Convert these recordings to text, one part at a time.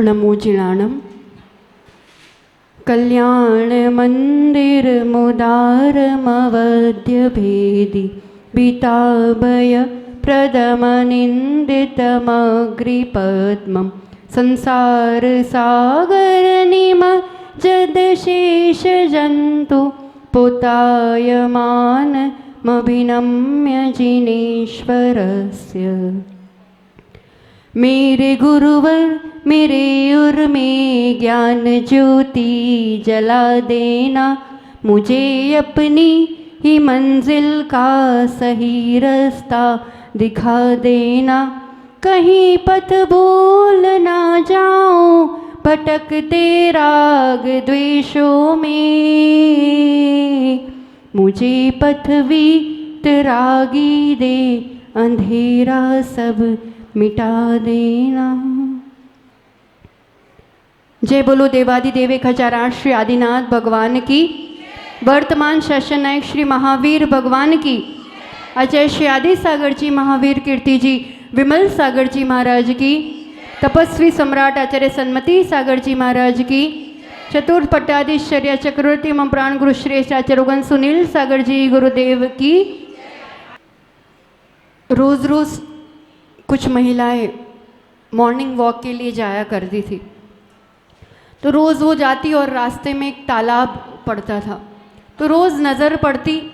नमोजिलाणम कल्याणमन्दिरमुदारमवद्यभेदि बीताभय प्रदमनिन्दितमग्रिपद्मं संसारसागरनिमज्जदशेषजन्तु पुतायमानमभिनम्य जिनेश्वरस्य। मेरे गुरुवर मेरे उर में ज्ञान ज्योति जला देना, मुझे अपनी ही मंजिल का सही रास्ता दिखा देना। कहीं पथ भूल ना जाऊं भटकते राग द्वेषों में, मुझे पथ वीतरागी दे अंधेरा सब मिटा देना। जय बोलो देवादिदेव खचाराट श्री आदिनाथ भगवान की। वर्तमान शासन नायक श्री महावीर भगवान की। आचार्य श्री आदि सागर जी महावीर कीर्ति जी विमल सागर जी महाराज की। तपस्वी सम्राट आचार्य सन्मति सागर जी महाराज की। चतुर्थ पट्टाधीश्वर्य चक्रवर्ती मम प्राण गुरु श्रेष्ठ आचार्य उगन सुनील सागर जी गुरुदेव की। रोज़ रोज़ कुछ महिलाएं मॉर्निंग वॉक के लिए जाया करती थी, तो रोज़ वो जाती और रास्ते में एक तालाब पड़ता था, तो रोज़ नज़र पड़ती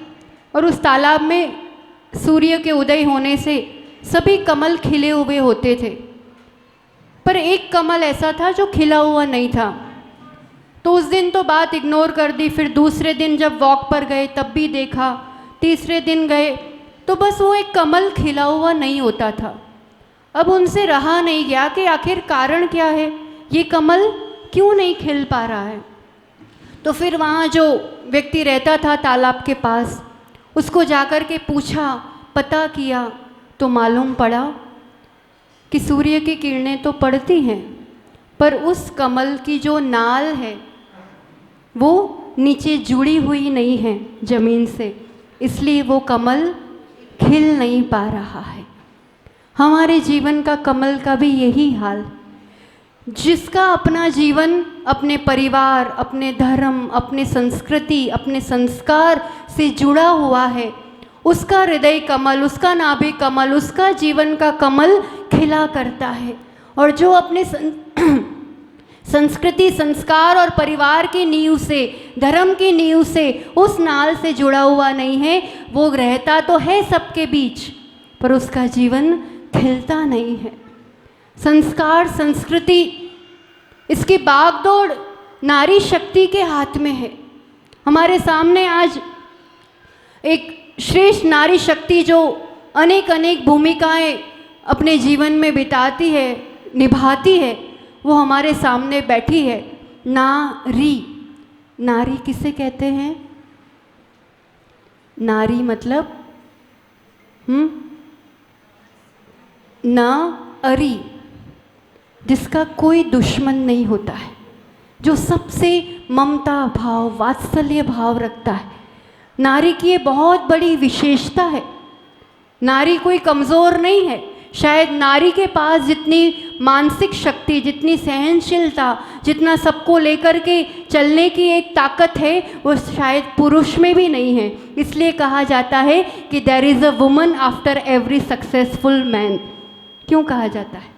और उस तालाब में सूर्य के उदय होने से सभी कमल खिले हुए होते थे, पर एक कमल ऐसा था जो खिला हुआ नहीं था। तो उस दिन तो बात इग्नोर कर दी, फिर दूसरे दिन जब वॉक पर गए तब भी देखा, तीसरे दिन गए तो बस वो एक कमल खिला हुआ नहीं होता था। अब उनसे रहा नहीं गया कि आखिर कारण क्या है, ये कमल क्यों नहीं खिल पा रहा है। तो फिर वहाँ जो व्यक्ति रहता था तालाब के पास, उसको जाकर के पूछा, पता किया, तो मालूम पड़ा कि सूर्य की किरणें तो पड़ती हैं, पर उस कमल की जो नाल है वो नीचे जुड़ी हुई नहीं है ज़मीन से, इसलिए वो कमल खिल नहीं पा रहा है। हमारे जीवन का कमल का भी यही हाल। जिसका अपना जीवन अपने परिवार, अपने धर्म, अपने संस्कृति, अपने संस्कार से जुड़ा हुआ है, उसका हृदय कमल, उसका नाभि कमल, उसका जीवन का कमल खिला करता है। और जो अपने संस्कृति, संस्कार और परिवार की नींव से, धर्म की नींव से, उस नाल से जुड़ा हुआ नहीं है, वो रहता तो है सबके बीच, पर उसका जीवन खिलता नहीं है। संस्कार, संस्कृति, इसकी बागडोर नारी शक्ति के हाथ में है। हमारे सामने आज एक श्रेष्ठ नारी शक्ति जो अनेक अनेक भूमिकाएं अपने जीवन में बिताती है, निभाती है, वो हमारे सामने बैठी है। नारी, नारी किसे कहते हैं? नारी मतलब ना अरी, जिसका कोई दुश्मन नहीं होता है, जो सबसे ममता भाव, वात्सल्य भाव रखता है। नारी की ये बहुत बड़ी विशेषता है। नारी कोई कमज़ोर नहीं है। शायद नारी के पास जितनी मानसिक शक्ति, जितनी सहनशीलता, जितना सबको लेकर के चलने की एक ताकत है, वो शायद पुरुष में भी नहीं है। इसलिए कहा जाता है कि there is a woman after every successful man. क्यों कहा जाता है?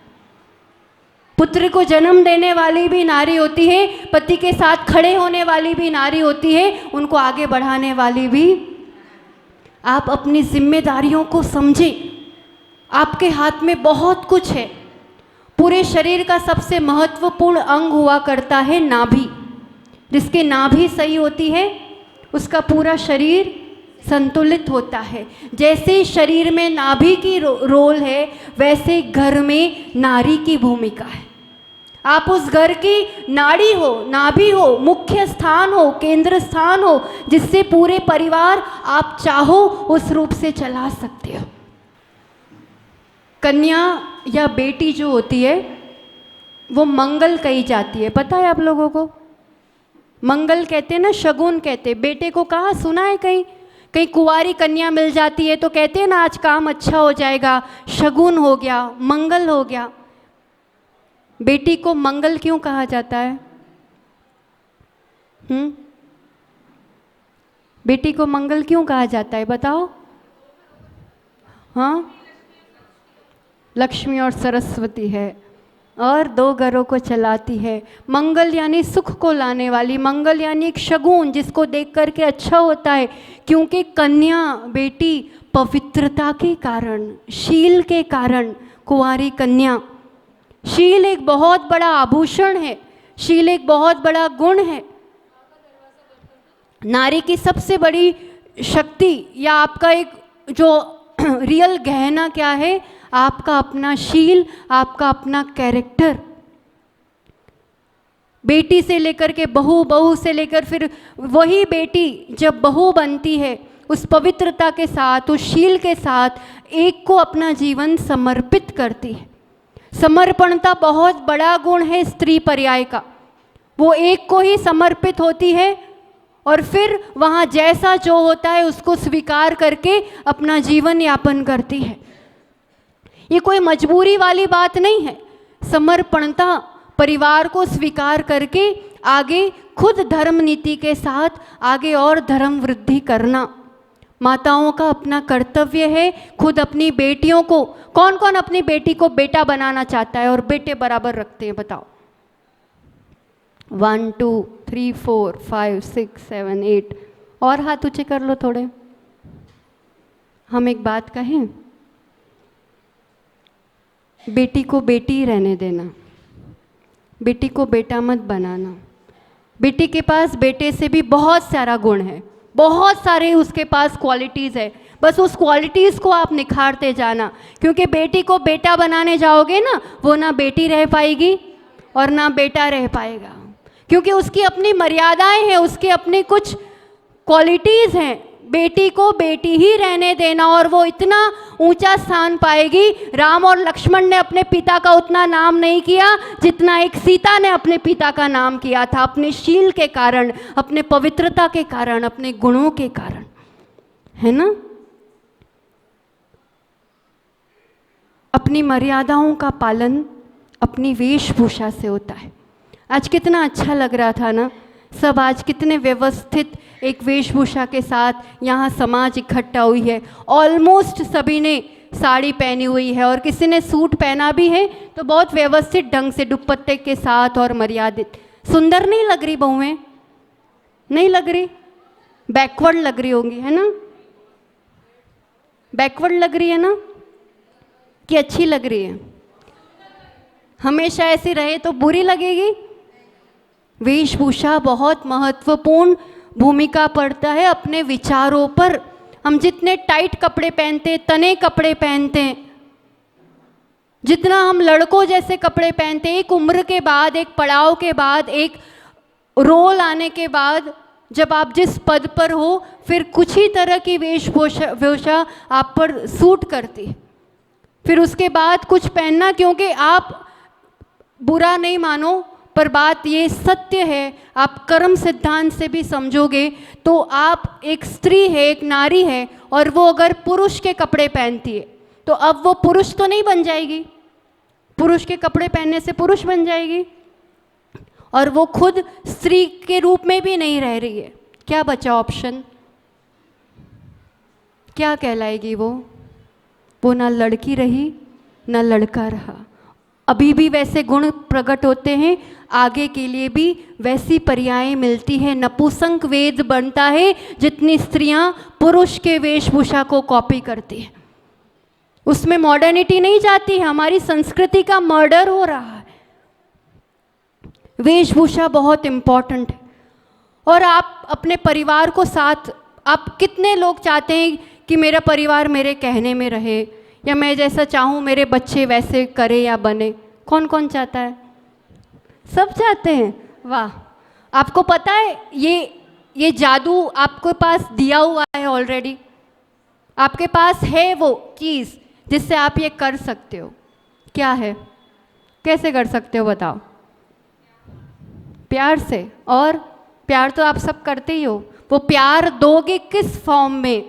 पुत्र को जन्म देने वाली भी नारी होती है, पति के साथ खड़े होने वाली भी नारी होती है, उनको आगे बढ़ाने वाली भी। आप अपनी जिम्मेदारियों को समझें। आपके हाथ में बहुत कुछ है। पूरे शरीर का सबसे महत्वपूर्ण अंग हुआ करता है नाभि। जिसकी नाभि सही होती है, उसका पूरा शरीर संतुलित होता है। जैसे शरीर में नाभि की रोल है, वैसे घर में नारी की भूमिका है। आप उस घर की नाड़ी हो, नाभि हो, मुख्य स्थान हो, केंद्र स्थान हो, जिससे पूरे परिवार आप चाहो उस रूप से चला सकते हो। कन्या या बेटी जो होती है वो मंगल कही जाती है। पता है आप लोगों को? मंगल कहते हैं ना, शगुन कहते हैं। बेटे को कहाँ सुना है कहीं? कहीं कुंवारी कन्या मिल जाती है तो कहते हैं ना, आज काम अच्छा हो जाएगा, शगुन हो गया, मंगल हो गया। बेटी को मंगल क्यों कहा जाता है? बेटी को मंगल क्यों कहा जाता है बताओ? हाँ, लक्ष्मी और सरस्वती है और दो घरों को चलाती है। मंगल यानी सुख को लाने वाली, मंगल यानी एक शगुन जिसको देख करके अच्छा होता है, क्योंकि कन्या बेटी पवित्रता के कारण, शील के कारण, कुंवारी कन्या, शील एक बहुत बड़ा आभूषण है, शील एक बहुत बड़ा गुण है। नारी की सबसे बड़ी शक्ति या आपका एक जो रियल गहना क्या है? आपका अपना शील, आपका अपना कैरेक्टर। बेटी से लेकर के बहू, बहू से लेकर फिर वही बेटी जब बहू बनती है, उस पवित्रता के साथ, उस शील के साथ एक को अपना जीवन समर्पित करती है। समर्पणता बहुत बड़ा गुण है स्त्री पर्याय का। वो एक को ही समर्पित होती है और फिर वहाँ जैसा जो होता है उसको स्वीकार करके अपना जीवन यापन करती है। ये कोई मजबूरी वाली बात नहीं है। समर्पणता परिवार को स्वीकार करके आगे खुद धर्म नीति के साथ आगे और धर्म वृद्धि करना माताओं का अपना कर्तव्य है। खुद अपनी बेटियों को, कौन कौन अपनी बेटी को बेटा बनाना चाहता है और बेटे बराबर रखते हैं बताओ? 1 2 3 4 5 6 7 8 और हाथ ऊंचे कर लो थोड़े। हम एक बात कहें, बेटी को बेटी रहने देना, बेटी को बेटा मत बनाना। बेटी के पास बेटे से भी बहुत सारा गुण है, बहुत सारे उसके पास क्वालिटीज़ है, बस उस क्वालिटीज़ को आप निखारते जाना। क्योंकि बेटी को बेटा बनाने जाओगे ना, वो ना बेटी रह पाएगी और ना बेटा रह पाएगा, क्योंकि उसकी अपनी मर्यादाएं हैं, उसके अपने कुछ क्वालिटीज़ हैं। बेटी को बेटी ही रहने देना और वो इतना ऊंचा स्थान पाएगी। राम और लक्ष्मण ने अपने पिता का उतना नाम नहीं किया जितना एक सीता ने अपने पिता का नाम किया था, अपने शील के कारण, अपने पवित्रता के कारण, अपने गुणों के कारण, है ना? अपनी मर्यादाओं का पालन अपनी वेशभूषा से होता है। आज कितना अच्छा लग रहा था ना, सब आज कितने व्यवस्थित एक वेशभूषा के साथ यहाँ समाज इकट्ठा हुई है। ऑलमोस्ट सभी ने साड़ी पहनी हुई है और किसी ने सूट पहना भी है, तो बहुत व्यवस्थित ढंग से दुपट्टे के साथ और मर्यादित। सुंदर नहीं लग रही बहुएं? नहीं लग रही? बैकवर्ड लग रही होंगी, है ना? बैकवर्ड लग रही है ना कि अच्छी लग रही है? हमेशा ऐसी रहे तो बुरी लगेगी। वेशभूषा बहुत महत्वपूर्ण भूमिका पड़ता है अपने विचारों पर। हम जितने टाइट कपड़े पहनते हैं, तने कपड़े पहनते हैं, जितना हम लड़कों जैसे कपड़े पहनते हैं, एक उम्र के बाद, एक पड़ाव के बाद, एक रोल आने के बाद, जब आप जिस पद पर हो, फिर कुछ ही तरह की वेशभूषा आप पर सूट करती है। फिर उसके बाद कुछ पहनना, क्योंकि आप बुरा नहीं मानो पर बात ये सत्य है, आप कर्म सिद्धांत से भी समझोगे तो आप एक स्त्री है, एक नारी है, और वो अगर पुरुष के कपड़े पहनती है तो अब वो पुरुष तो नहीं बन जाएगी, पुरुष के कपड़े पहनने से पुरुष बन जाएगी, और वो खुद स्त्री के रूप में भी नहीं रह रही है। क्या बचा ऑप्शन? क्या कहलाएगी वो ना लड़की रही ना लड़का रहा। अभी भी वैसे गुण प्रकट होते हैं, आगे के लिए भी वैसी पर्यायें मिलती है। नपुंसक वेद बनता है जितनी स्त्रियां पुरुष के वेशभूषा को कॉपी करती हैं। उसमें मॉडर्निटी नहीं जाती है, हमारी संस्कृति का मर्डर हो रहा है। वेशभूषा बहुत इम्पॉर्टेंट है। और आप अपने परिवार को साथ, आप कितने लोग चाहते हैं कि मेरा परिवार मेरे कहने में रहे, या मैं जैसा चाहूँ मेरे बच्चे वैसे करे या बने? कौन कौन चाहता है? सब चाहते हैं। वाह! आपको पता है ये जादू आपके पास दिया हुआ है ऑलरेडी। आपके पास है वो चीज़ जिससे आप ये कर सकते हो। क्या है? कैसे कर सकते हो बताओ? प्यार से। और प्यार तो आप सब करते ही हो। वो प्यार दोगे किस फॉर्म में?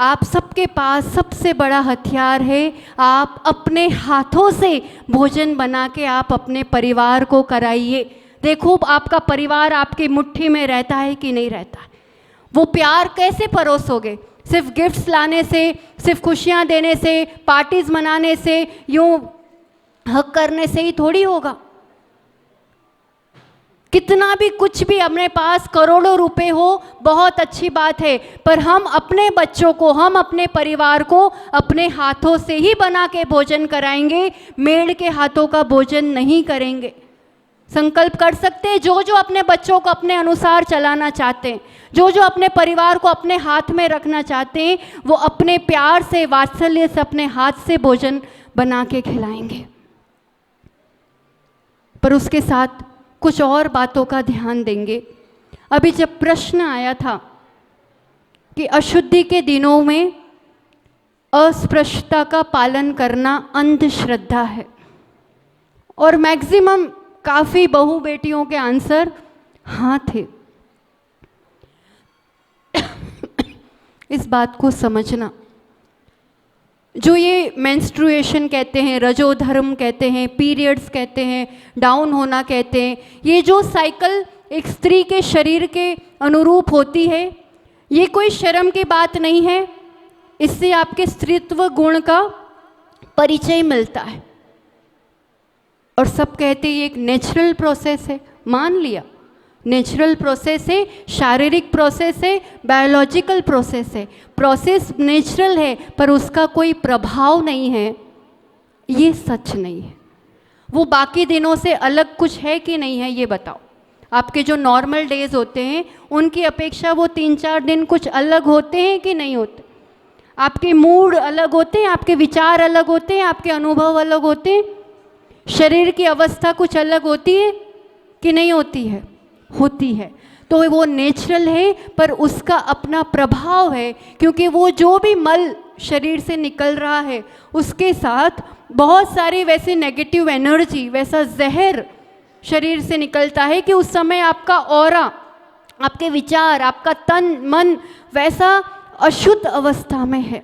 आप सबके पास सबसे बड़ा हथियार है, आप अपने हाथों से भोजन बना के आप अपने परिवार को कराइए। देखो आपका परिवार आपकी मुट्ठी में रहता है कि नहीं रहता है। वो प्यार कैसे परोसोगे? सिर्फ गिफ्ट्स लाने से, सिर्फ खुशियाँ देने से, पार्टीज मनाने से, यूँ हक करने से ही थोड़ी होगा। कितना भी कुछ भी अपने पास करोड़ों रुपए हो बहुत अच्छी बात है, पर हम अपने बच्चों को, हम अपने परिवार को अपने हाथों से ही बना के भोजन कराएंगे, मेड़ के हाथों का भोजन नहीं करेंगे। संकल्प कर सकते हैं, जो जो अपने बच्चों को अपने अनुसार चलाना चाहते हैं, जो जो अपने परिवार को अपने हाथ में रखना चाहते हैं, वो अपने प्यार से, वात्सल्य से, अपने हाथ से भोजन बना के खिलाएंगे। पर उसके साथ कुछ और बातों का ध्यान देंगे। अभी जब प्रश्न आया था कि अशुद्धि के दिनों में अस्पृश्यता का पालन करना अंधश्रद्धा है, और मैक्सिमम काफ़ी बहू बेटियों के आंसर हाँ थे। इस बात को समझना, जो ये मेंस्ट्रुएशन कहते हैं, रजोधर्म कहते हैं, पीरियड्स कहते हैं, डाउन होना कहते हैं, ये जो साइकिल एक स्त्री के शरीर के अनुरूप होती है, ये कोई शर्म की बात नहीं है। इससे आपके स्त्रीत्व गुण का परिचय मिलता है। और सब कहते हैं ये एक नेचुरल प्रोसेस है, मान लिया नेचुरल प्रोसेस है, शारीरिक प्रोसेस है, बायोलॉजिकल प्रोसेस है, प्रोसेस नेचुरल है, पर उसका कोई प्रभाव नहीं है, ये सच नहीं है। वो बाकी दिनों से अलग कुछ है कि नहीं है, ये बताओ। आपके जो नॉर्मल डेज होते हैं उनकी अपेक्षा वो 3-4 दिन कुछ अलग होते हैं कि नहीं होते? आपके मूड अलग होते हैं, आपके विचार अलग होते हैं, आपके अनुभव अलग होते हैं, शरीर की अवस्था कुछ अलग होती है कि नहीं होती है? होती है। तो वो नेचुरल है, पर उसका अपना प्रभाव है, क्योंकि वो जो भी मल शरीर से निकल रहा है उसके साथ बहुत सारी वैसी नेगेटिव एनर्जी, वैसा जहर शरीर से निकलता है कि उस समय आपका ऑरा, आपके विचार, आपका तन मन वैसा अशुद्ध अवस्था में है।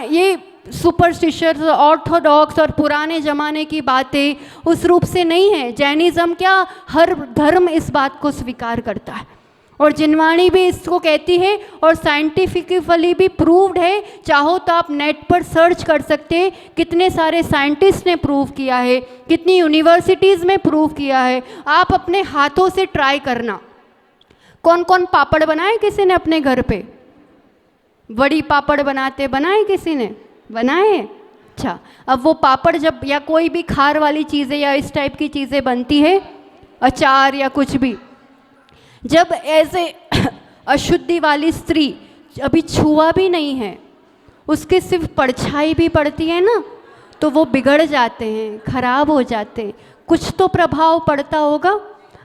ये सुपरस्टिशियस, ऑर्थोडॉक्स और पुराने ज़माने की बातें उस रूप से नहीं है। जैनिज़्म क्या, हर धर्म इस बात को स्वीकार करता है, और जिनवाणी भी इसको कहती है, और साइंटिफिकली भी प्रूव्ड है। चाहो तो आप नेट पर सर्च कर सकते हैं, कितने सारे साइंटिस्ट ने प्रूव किया है, कितनी यूनिवर्सिटीज़ में प्रूव किया है। आप अपने हाथों से ट्राई करना। कौन कौन पापड़ बनाए किसी ने अपने घर पे? बड़ी पापड़ बनाए किसी ने? बनाए? अच्छा, अब वो पापड़ जब, या कोई भी खार वाली चीज़ें या इस टाइप की चीज़ें बनती है, अचार या कुछ भी, जब ऐसे अशुद्धि वाली स्त्री अभी छुआ भी नहीं है, उसके सिर्फ परछाई भी पड़ती है ना, तो वो बिगड़ जाते हैं, खराब हो जाते हैं, कुछ तो प्रभाव पड़ता होगा।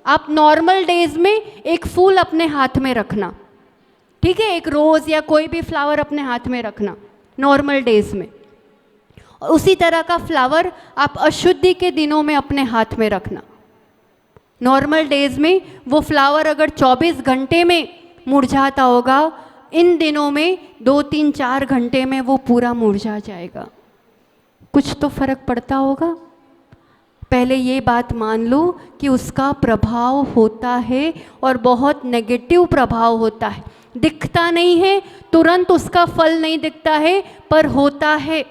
आप नॉर्मल डेज में एक फूल अपने हाथ में रखना, ठीक है, एक रोज़ या कोई भी फ्लावर अपने हाथ में रखना नॉर्मल डेज में, और उसी तरह का फ्लावर आप अशुद्धि के दिनों में अपने हाथ में रखना। नॉर्मल डेज में वो फ्लावर अगर 24 घंटे में मुरझाता होगा, इन दिनों में 2-3-4 घंटे में वो पूरा मुरझा जाएगा। कुछ तो फर्क पड़ता होगा। पहले ये बात मान लो कि उसका प्रभाव होता है, और बहुत नेगेटिव प्रभाव होता है। दिखता नहीं है, तुरंत उसका फल नहीं दिखता है, पर होता है।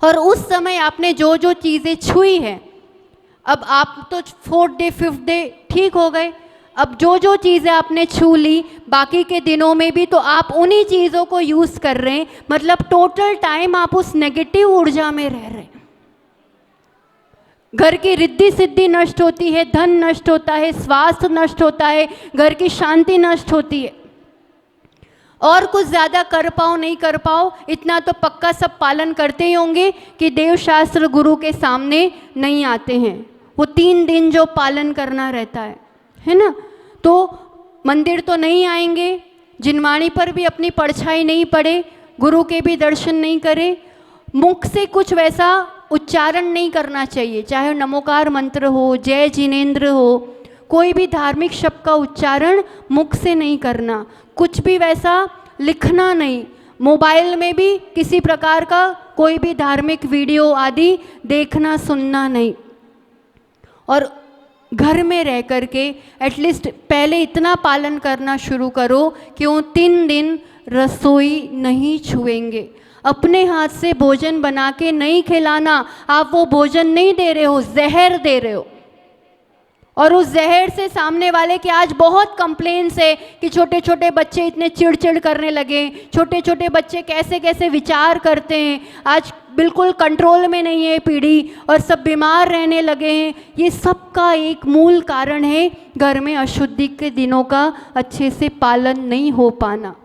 और उस समय आपने जो जो चीज़ें छुई हैं, अब आप तो 4th डे 5th डे ठीक हो गए, अब जो जो चीज़ें आपने छू ली बाकी के दिनों में भी, तो आप उन्हीं चीज़ों को यूज़ कर रहे हैं। मतलब टोटल टाइम आप उस नेगेटिव ऊर्जा में रह रहे हैं। घर की रिद्धि सिद्धि नष्ट होती है, धन नष्ट होता है, स्वास्थ्य नष्ट होता है, घर की शांति नष्ट होती है। और कुछ ज़्यादा कर पाओ नहीं कर पाओ, इतना तो पक्का सब पालन करते ही होंगे कि देवशास्त्र गुरु के सामने नहीं आते हैं। वो 3 दिन जो पालन करना रहता है ना, तो मंदिर तो नहीं आएंगे, जिनवाणी पर भी अपनी परछाई नहीं पड़े, गुरु के भी दर्शन नहीं करे, मुख से कुछ वैसा उच्चारण नहीं करना चाहिए, चाहे नमोकार मंत्र हो, जय जिनेंद्र हो, कोई भी धार्मिक शब्द का उच्चारण मुख से नहीं करना। कुछ भी वैसा लिखना नहीं, मोबाइल में भी किसी प्रकार का कोई भी धार्मिक वीडियो आदि देखना सुनना नहीं। और घर में रह कर के एटलीस्ट पहले इतना पालन करना शुरू करो कि वो 3 दिन रसोई नहीं छुएंगे। अपने हाथ से भोजन बना के नहीं खिलाना, आप वो भोजन नहीं दे रहे हो, जहर दे रहे हो। और उस जहर से सामने वाले के आज बहुत कंप्लेंट्स है कि छोटे छोटे बच्चे इतने चिड़चिड़ करने लगे, छोटे छोटे बच्चे कैसे कैसे विचार करते हैं, आज बिल्कुल कंट्रोल में नहीं है पीढ़ी और सब बीमार रहने लगे हैं। ये सब का एक मूल कारण है घर में अशुद्धि के दिनों का अच्छे से पालन नहीं हो पाना।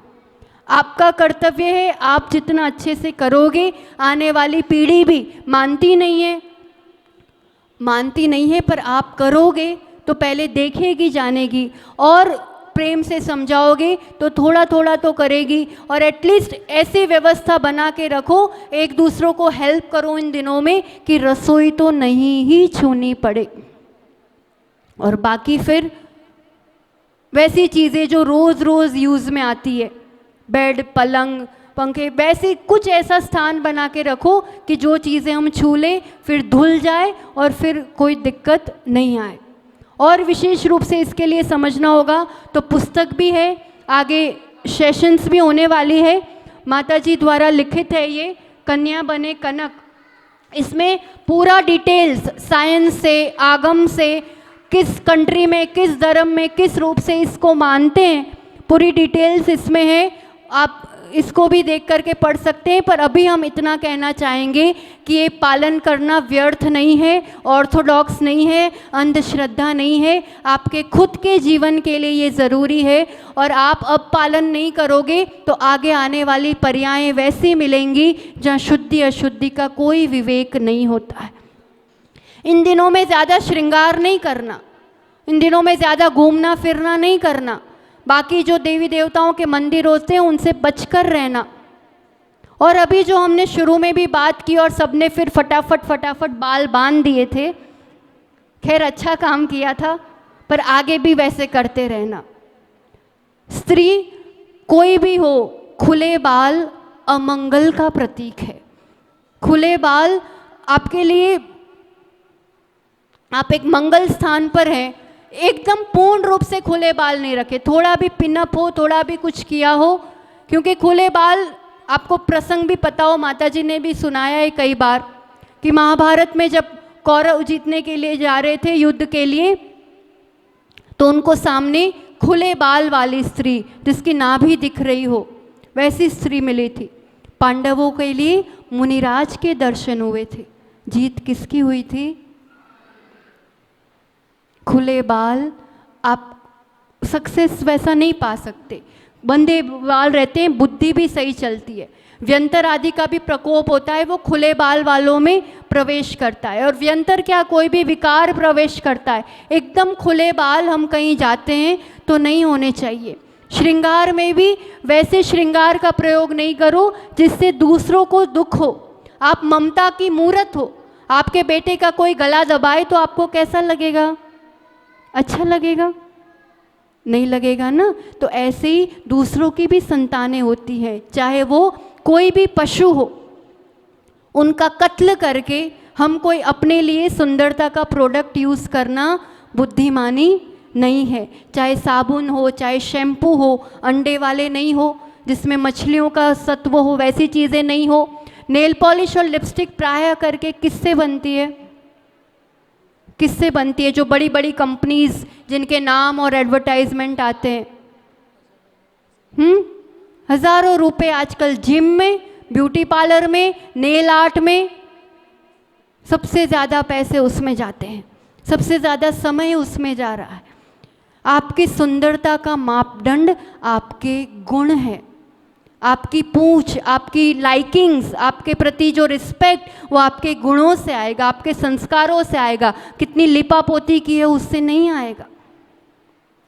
आपका कर्तव्य है, आप जितना अच्छे से करोगे, आने वाली पीढ़ी भी मानती नहीं है पर आप करोगे तो पहले देखेगी जानेगी, और प्रेम से समझाओगे तो थोड़ा थोड़ा तो करेगी। और एटलीस्ट ऐसी व्यवस्था बना के रखो, एक दूसरों को हेल्प करो इन दिनों में कि रसोई तो नहीं ही छूनी पड़े। और बाकी फिर वैसी चीज़ें जो रोज़ रोज़ यूज़ में आती है, बेड, पलंग, पंखे, वैसे कुछ ऐसा स्थान बना के रखो कि जो चीज़ें हम छू लें फिर धुल जाए और फिर कोई दिक्कत नहीं आए। और विशेष रूप से इसके लिए समझना होगा तो पुस्तक भी है, आगे सेशंस भी होने वाली है, माता जी द्वारा लिखित है ये, कन्या बने कनक। इसमें पूरा डिटेल्स साइंस से, आगम से, किस कंट्री में, किस धर्म में, किस रूप से इसको मानते हैं, पूरी डिटेल्स इसमें है। आप इसको भी देख करके पढ़ सकते हैं। पर अभी हम इतना कहना चाहेंगे कि ये पालन करना व्यर्थ नहीं है, ऑर्थोडॉक्स नहीं है, अंधश्रद्धा नहीं है, आपके खुद के जीवन के लिए ये ज़रूरी है। और आप अब पालन नहीं करोगे तो आगे आने वाली पर्यायें वैसी मिलेंगी जहाँ शुद्धि अशुद्धि का कोई विवेक नहीं होता है। इन दिनों में ज़्यादा श्रृंगार नहीं करना, इन दिनों में ज़्यादा घूमना फिरना नहीं करना, बाकी जो देवी देवताओं के मंदिर होते हैं उनसे बचकर रहना। और अभी जो हमने शुरू में भी बात की और सबने फिर फटाफट बाल बांध दिए थे, खैर अच्छा काम किया था, पर आगे भी वैसे करते रहना। स्त्री कोई भी हो, खुले बाल अमंगल का प्रतीक है। खुले बाल आपके लिए, आप एक मंगल स्थान पर हैं, एकदम पूर्ण रूप से खुले बाल नहीं रखे, थोड़ा भी पिनअप हो, थोड़ा भी कुछ किया हो, क्योंकि खुले बाल, आपको प्रसंग भी पता हो, माता जी ने भी सुनाया है कई बार कि महाभारत में जब कौरव जीतने के लिए जा रहे थे युद्ध के लिए, तो उनको सामने खुले बाल वाली स्त्री जिसकी नाभि दिख रही हो वैसी स्त्री मिली थी। पांडवों के लिए मुनिराज के दर्शन हुए थे। जीत किसकी हुई थी? खुले बाल। आप सक्सेस वैसा नहीं पा सकते, बंधे बाल रहते हैं, बुद्धि भी सही चलती है, व्यंतर आदि का भी प्रकोप होता है, वो खुले बाल वालों में प्रवेश करता है। और व्यंतर क्या, कोई भी विकार प्रवेश करता है। एकदम खुले बाल हम कहीं जाते हैं तो नहीं होने चाहिए। श्रृंगार में भी वैसे श्रृंगार का प्रयोग नहीं करो जिससे दूसरों को दुख हो। आप ममता की मूर्त हो, आपके बेटे का कोई गला दबाए तो आपको कैसा लगेगा? अच्छा लगेगा? नहीं लगेगा ना। तो ऐसे ही दूसरों की भी संतानें होती हैं, चाहे वो कोई भी पशु हो, उनका कत्ल करके हम कोई अपने लिए सुंदरता का प्रोडक्ट यूज़ करना बुद्धिमानी नहीं है। चाहे साबुन हो, चाहे शैम्पू हो, अंडे वाले नहीं हो जिसमें मछलियों का सत्व हो, वैसी चीज़ें नहीं हो। नेल पॉलिश और लिपस्टिक प्राय करके किससे बनती है? किससे बनती है? जो बड़ी बड़ी कंपनीज जिनके नाम और एडवर्टाइजमेंट आते हैं, हज़ारों रुपए आजकल जिम में, ब्यूटी पार्लर में, नेल आर्ट में, सबसे ज़्यादा पैसे उसमें जाते हैं, सबसे ज़्यादा समय उसमें जा रहा है। आपकी सुंदरता का मापदंड आपके गुण है, आपकी पूंछ, आपकी लाइकिंग्स, आपके प्रति जो रिस्पेक्ट, वो आपके गुणों से आएगा, आपके संस्कारों से आएगा। कितनी लिपापोती की है उससे नहीं आएगा।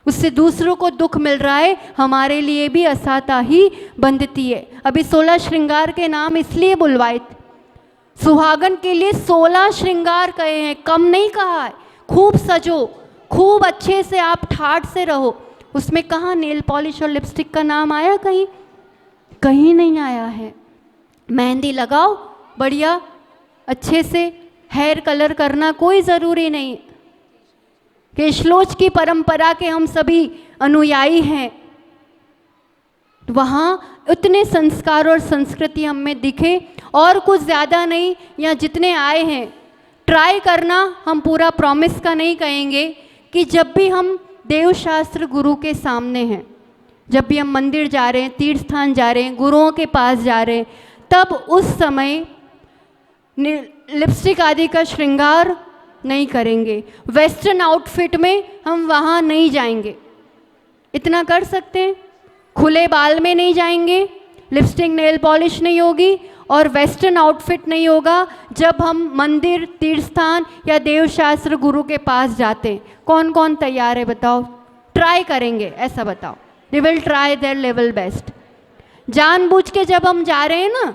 उससे दूसरों को दुख मिल रहा है, हमारे लिए भी असाता ही बंधती है। अभी 16 श्रृंगार के नाम इसलिए बुलवाए थे, सुहागन के लिए 16 श्रृंगार कहे हैं, कम नहीं कहा है। खूब सजो, खूब अच्छे से आप ठाठ से रहो, उसमें कहाँ नेल पॉलिश और लिपस्टिक का नाम आया? कहीं कहीं नहीं आया है। मेहंदी लगाओ बढ़िया अच्छे से, हेयर कलर करना कोई ज़रूरी नहीं। केशलोच की परंपरा के हम सभी अनुयायी हैं, वहाँ उतने संस्कार और संस्कृति हम में दिखे, और कुछ ज़्यादा नहीं। या जितने आए हैं ट्राई करना, हम पूरा प्रॉमिस का नहीं कहेंगे कि जब भी हम देवशास्त्र गुरु के सामने हैं, जब भी हम मंदिर जा रहे हैं, तीर्थ स्थान जा रहे हैं, गुरुओं के पास जा रहे हैं, तब उस समय लिपस्टिक आदि का श्रृंगार नहीं करेंगे। वेस्टर्न आउटफिट में हम वहाँ नहीं जाएंगे, इतना कर सकते हैं। खुले बाल में नहीं जाएंगे, लिपस्टिक नेल पॉलिश नहीं होगी और वेस्टर्न आउटफिट नहीं होगा जब हम मंदिर, तीर्थ स्थान या देवशास्त्र गुरु के पास जाते हैं। कौन कौन तैयार है बताओ? ट्राई करेंगे ऐसा बताओ। They will try their level best. जानबूझ के जब हम जा रहे हैं ना,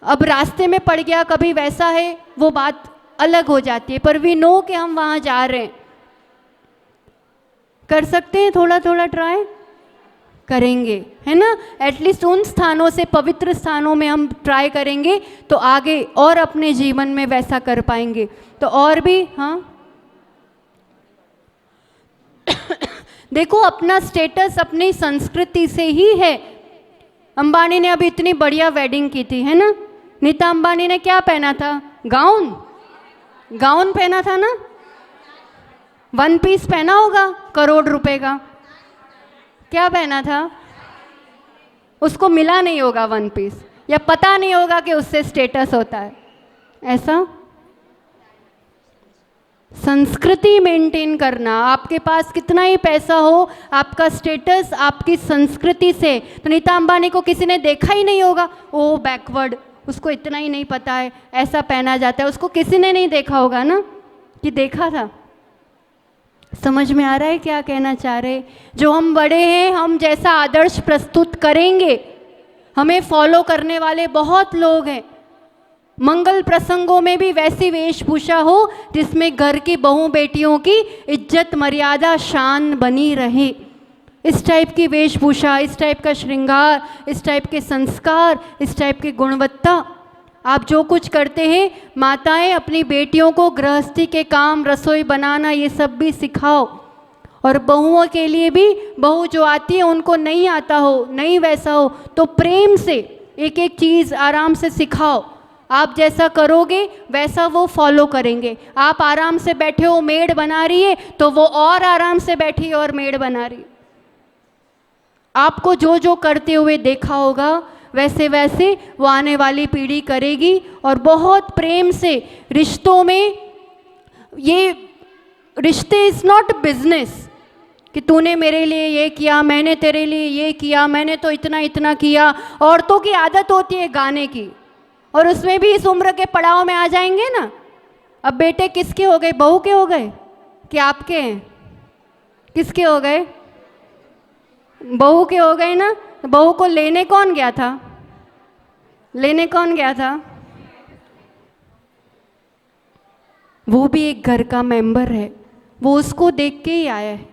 अब रास्ते में पड़ गया कभी वैसा है, वो बात अलग हो जाती है, पर वी नो कि हम वहाँ जा रहे हैं। कर सकते हैं, थोड़ा थोड़ा ट्राई करेंगे, है ना। एटलीस्ट उन स्थानों से, पवित्र स्थानों में हम ट्राई करेंगे तो आगे और अपने जीवन में वैसा कर पाएंगे। तो और भी, हाँ देखो अपना स्टेटस अपनी संस्कृति से ही है। अंबानी ने अभी इतनी बढ़िया वेडिंग की थी, है ना। नीता अंबानी ने क्या पहना था? गाउन, गाउन पहना था ना। वन पीस पहना होगा करोड़ रुपए का। क्या पहना था? उसको मिला नहीं होगा वन पीस, या पता नहीं होगा कि उससे स्टेटस होता है ऐसा। संस्कृति मेंटेन करना, आपके पास कितना ही पैसा हो, आपका स्टेटस आपकी संस्कृति से। तो नीता अंबानी को किसी ने देखा ही नहीं होगा, ओ बैकवर्ड, उसको इतना ही नहीं पता है, ऐसा पहना जाता है, उसको किसी ने नहीं देखा होगा ना, कि देखा था। समझ में आ रहा है क्या कहना चाह रहे? जो हम बड़े हैं, हम जैसा आदर्श प्रस्तुत करेंगे, हमें फॉलो करने वाले बहुत लोग हैं। मंगल प्रसंगों में भी वैसी वेशभूषा हो जिसमें घर की बहू बेटियों की इज्जत मर्यादा शान बनी रहे। इस टाइप की वेशभूषा, इस टाइप का श्रृंगार, इस टाइप के संस्कार, इस टाइप की गुणवत्ता आप जो कुछ करते हैं, माताएं अपनी बेटियों को गृहस्थी के काम, रसोई बनाना, ये सब भी सिखाओ। और बहुओं के लिए भी, बहू जो आती है उनको नहीं आता हो, नहीं वैसा हो, तो प्रेम से एक एक चीज़ आराम से सिखाओ। आप जैसा करोगे वैसा वो फॉलो करेंगे। आप आराम से बैठे हो, मेड बना रही है, तो वो और आराम से बैठी है और मेड बना रही है। आपको जो जो करते हुए देखा होगा वैसे वैसे वो आने वाली पीढ़ी करेगी। और बहुत प्रेम से रिश्तों में, ये रिश्ते इज़ नॉट बिजनेस कि तूने मेरे लिए ये किया, मैंने तेरे लिए ये किया, मैंने तो इतना इतना किया। औरतों की आदत होती है गाने की, और उसमें भी इस उम्र के पड़ाव में आ जाएंगे ना। अब बेटे किसके हो गए? बहू के हो गए कि आपके हैं? किसके हो गए? बहू के हो गए ना। बहू को लेने कौन गया था? लेने कौन गया था? वो भी एक घर का मेंबर है, वो उसको देख के ही आया है।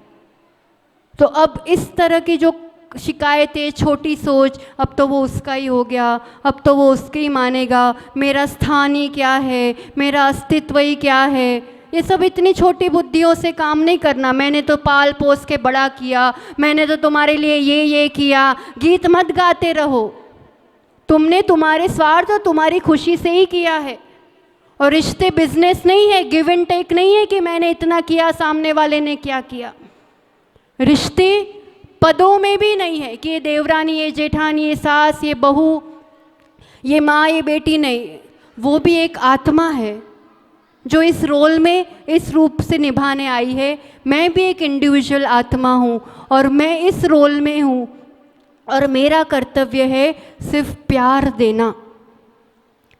तो अब इस तरह की जो शिकायतें, छोटी सोच, अब तो वो उसका ही हो गया, अब तो वो उसके ही मानेगा, मेरा स्थान ही क्या है, मेरा अस्तित्व ही क्या है, ये सब इतनी छोटी बुद्धियों से काम नहीं करना। मैंने तो पाल पोस के बड़ा किया, मैंने तो तुम्हारे लिए ये किया। गीत मत गाते रहो, तुमने तुम्हारे स्वार्थ और तुम्हारी खुशी से ही किया है। और रिश्ते बिजनेस नहीं है, गिव एंड टेक नहीं है कि मैंने इतना किया, सामने वाले ने क्या किया। रिश्ते पदों में भी नहीं है कि ये देवरानी, ये जेठानी, ये सास, ये बहू, ये माँ, ये बेटी, नहीं। वो भी एक आत्मा है जो इस रोल में इस रूप से निभाने आई है। मैं भी एक इंडिविजुअल आत्मा हूँ और मैं इस रोल में हूँ, और मेरा कर्तव्य है सिर्फ प्यार देना,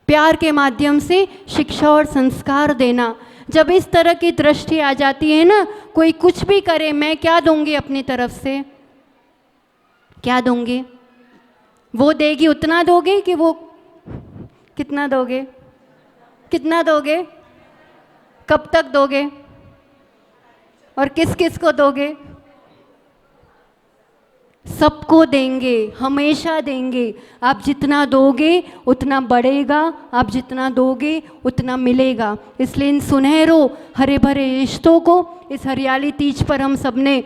प्यार के माध्यम से शिक्षा और संस्कार देना। जब इस तरह की दृष्टि आ जाती है ना, कोई कुछ भी करे, मैं क्या दूंगी अपनी तरफ से? क्या दूंगी? वो देगी उतना दोगे कि वो कितना दोगे? कितना दोगे? कब तक दोगे? और किस किस को दोगे? सबको देंगे, हमेशा देंगे। आप जितना दोगे उतना बढ़ेगा, आप जितना दोगे उतना मिलेगा। इसलिए इन सुनहरों हरे भरे रिश्तों को इस हरियाली तीज पर हम सबने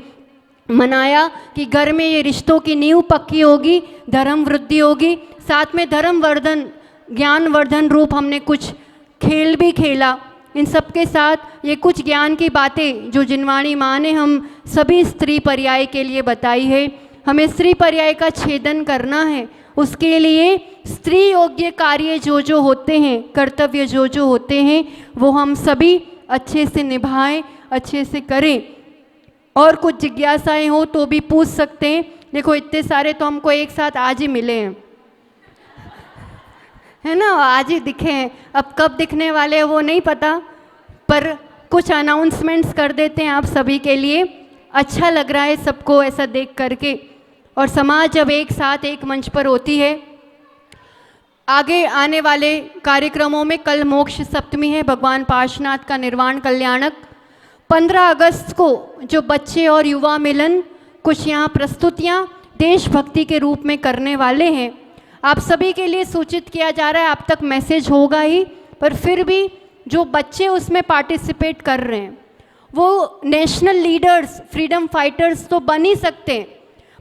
मनाया कि घर में ये रिश्तों की नींव पक्की होगी, धर्म वृद्धि होगी। साथ में धर्म वर्धन, ज्ञान वर्धन रूप हमने कुछ खेल भी खेला। इन सब के साथ ये कुछ ज्ञान की बातें जो जिनवाणी माँ ने हम सभी स्त्री पर्याय के लिए बताई है। हमें स्त्री पर्याय का छेदन करना है। उसके लिए स्त्री योग्य कार्य जो जो होते हैं, कर्तव्य जो जो होते हैं, वो हम सभी अच्छे से निभाएं, अच्छे से करें। और कुछ जिज्ञासाएं हो तो भी पूछ सकते हैं। देखो इतने सारे तो हमको एक साथ आज ही मिले हैं, है ना, आज ही दिखे हैं। अब कब दिखने वाले हैं वो नहीं पता, पर कुछ अनाउंसमेंट्स कर देते हैं आप सभी के लिए। अच्छा लग रहा है सबको ऐसा देख करके। और समाज जब एक साथ एक मंच पर होती है। आगे आने वाले कार्यक्रमों में कल मोक्ष सप्तमी है, भगवान पार्श्वनाथ का निर्वाण कल्याणक। 15 अगस्त को जो बच्चे और युवा मिलन, कुछ यहाँ प्रस्तुतियाँ देशभक्ति के रूप में करने वाले हैं। आप सभी के लिए सूचित किया जा रहा है, आप तक मैसेज होगा ही, पर फिर भी जो बच्चे उसमें पार्टिसिपेट कर रहे हैं वो नेशनल लीडर्स, फ्रीडम फाइटर्स तो बन ही सकते हैं,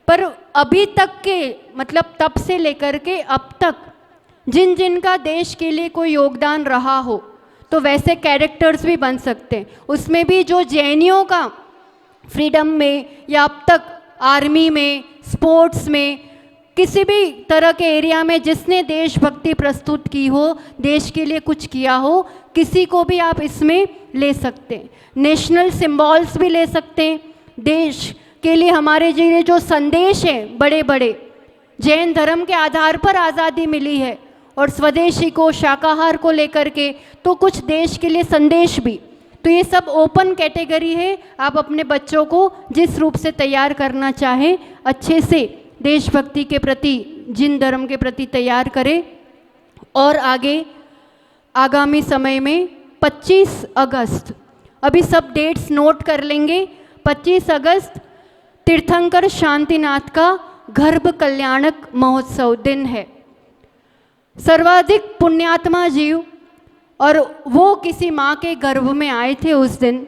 पर अभी तक के मतलब तब से लेकर के अब तक जिन जिन का देश के लिए कोई योगदान रहा हो तो वैसे कैरेक्टर्स भी बन सकते हैं। उसमें भी जो जैनियों का फ्रीडम में या अब तक आर्मी में, स्पोर्ट्स में, किसी भी तरह के एरिया में जिसने देशभक्ति प्रस्तुत की हो, देश के लिए कुछ किया हो, किसी को भी आप इसमें ले सकते हैं। नेशनल सिंबल्स भी ले सकते हैं। देश के लिए हमारे जो संदेश हैं बड़े बड़े, जैन धर्म के आधार पर आज़ादी मिली है और स्वदेशी को, शाकाहार को लेकर के, तो कुछ देश के लिए संदेश भी। तो ये सब ओपन कैटेगरी है। आप अपने बच्चों को जिस रूप से तैयार करना चाहें, अच्छे से देशभक्ति के प्रति, जिन धर्म के प्रति तैयार करें। और आगे आगामी समय में 25 अगस्त, अभी सब डेट्स नोट कर लेंगे। 25 अगस्त तीर्थंकर शांतिनाथ का गर्भ कल्याणक महोत्सव दिन है। सर्वाधिक पुण्यात्मा जीव और वो किसी माँ के गर्भ में आए थे उस दिन।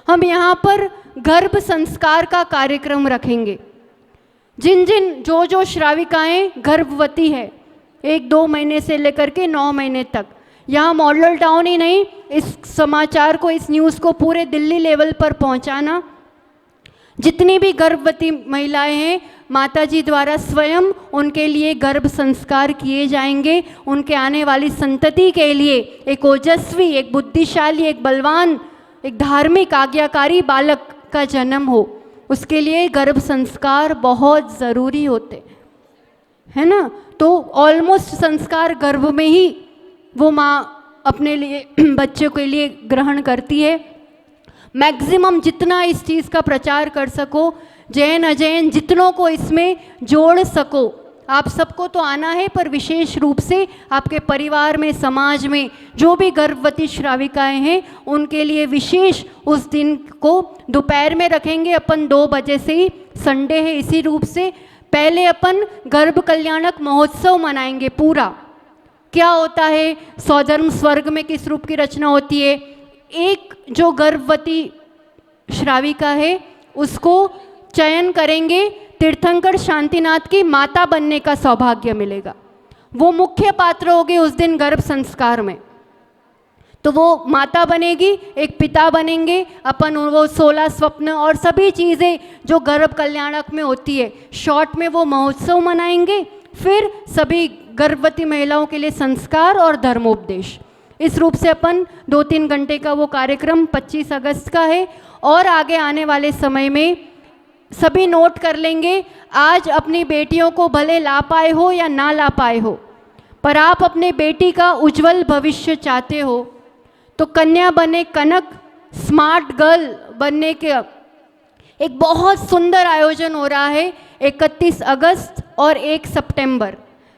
हम यहाँ पर गर्भ संस्कार का कार्यक्रम रखेंगे। जिन जिन जो जो श्राविकाएँ गर्भवती है 1-2 महीने से लेकर के 9 महीने तक, यहाँ मॉडल टाउन ही नहीं, इस समाचार को, इस न्यूज़ को पूरे दिल्ली लेवल पर पहुँचाना। जितनी भी गर्भवती महिलाएं हैं, माताजी द्वारा स्वयं उनके लिए गर्भ संस्कार किए जाएंगे। उनके आने वाली संतति के लिए एक ओजस्वी, एक बुद्धिशाली, एक बलवान, एक धार्मिक आज्ञाकारी बालक का जन्म हो, उसके लिए गर्भ संस्कार बहुत ज़रूरी होते है ना। तो ऑलमोस्ट संस्कार गर्भ में ही वो माँ अपने लिए, बच्चे के लिए ग्रहण करती है। मैक्सिमम जितना इस चीज़ का प्रचार कर सको, जैन अजैन जितनों को इसमें जोड़ सको। आप सबको तो आना है, पर विशेष रूप से आपके परिवार में, समाज में जो भी गर्भवती श्राविकाएं हैं उनके लिए विशेष उस दिन को दोपहर में रखेंगे अपन 2 बजे से ही। संडे है, इसी रूप से पहले अपन गर्भ कल्याणक महोत्सव मनाएंगे। पूरा क्या होता है, स्वधर्म स्वर्ग में किस रूप की रचना होती है। एक जो गर्भवती श्राविका है उसको चयन करेंगे, तीर्थंकर शांतिनाथ की माता बनने का सौभाग्य मिलेगा। वो मुख्य पात्र होगी उस दिन गर्भ संस्कार में। तो वो माता बनेगी, एक पिता बनेंगे अपन। वो 16 स्वप्न और सभी चीज़ें जो गर्भ कल्याणक में होती है, शॉर्ट में वो महोत्सव मनाएंगे। फिर सभी गर्भवती महिलाओं के लिए संस्कार और धर्मोपदेश, इस रूप से अपन 2-3 घंटे का वो कार्यक्रम 25 अगस्त का है। और आगे आने वाले समय में सभी नोट कर लेंगे। आज अपनी बेटियों को भले ला पाए हो या ना ला पाए हो, पर आप अपने बेटी का उज्जवल भविष्य चाहते हो तो कन्या बने कनक, स्मार्ट गर्ल बनने के एक बहुत सुंदर आयोजन हो रहा है 31 अगस्त और 1 सितंबर,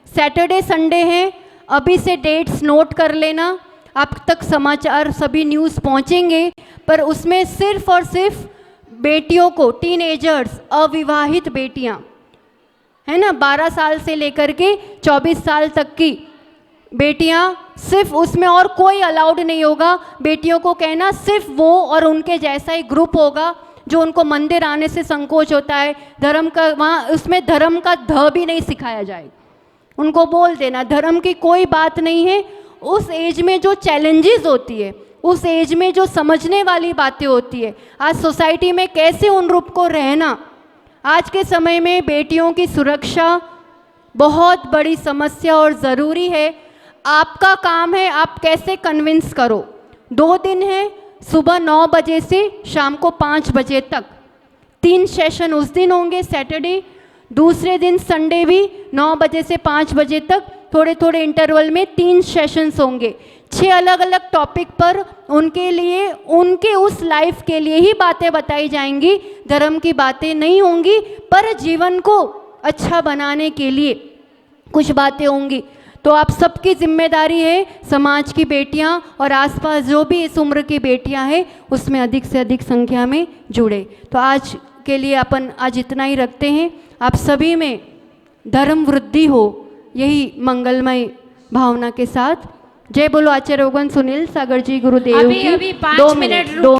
सैटरडे संडे हैं। अभी से डेट्स नोट कर लेना, आप तक समाचार सभी न्यूज़ पहुंचेंगे। पर उसमें सिर्फ और सिर्फ बेटियों को, टीनेजर्स, अविवाहित बेटियां है ना, 12 साल से लेकर के 24 साल तक की बेटियां, सिर्फ उसमें और कोई अलाउड नहीं होगा। बेटियों को कहना सिर्फ वो और उनके जैसा ही ग्रुप होगा जो उनको मंदिर आने से संकोच होता है, धर्म का वहाँ उसमें धर्म का ध भी नहीं सिखाया जाए। उनको बोल देना धर्म की कोई बात नहीं है। उस एज में जो चैलेंजेस होती है, उस एज में जो समझने वाली बातें होती है, आज सोसाइटी में कैसे उन रूप को रहना, आज के समय में बेटियों की सुरक्षा बहुत बड़ी समस्या और ज़रूरी है। आपका काम है आप कैसे कन्विंस करो। 2 दिन है, सुबह 9 बजे से शाम को 5 बजे तक 3 सेशन उस दिन होंगे सैटरडे, दूसरे दिन संडे भी 9 बजे से 5 बजे तक थोड़े थोड़े इंटरवल में 3 सेशंस होंगे। 6 अलग अलग टॉपिक पर उनके लिए, उनके उस लाइफ के लिए ही बातें बताई जाएंगी, धर्म की बातें नहीं होंगी, पर जीवन को अच्छा बनाने के लिए कुछ बातें होंगी। तो आप सबकी जिम्मेदारी है, समाज की बेटियां और आसपास जो भी इस उम्र की बेटियां हैं उसमें अधिक से अधिक संख्या में जुड़े। तो आज के लिए अपन आज इतना ही रखते हैं। आप सभी में धर्म वृद्धि हो, यही मंगलमय भावना के साथ। जय बोलो आचार्य भगवान सुनील सागर जी गुरुदेव की। अभी 5 2 मिनट मिनट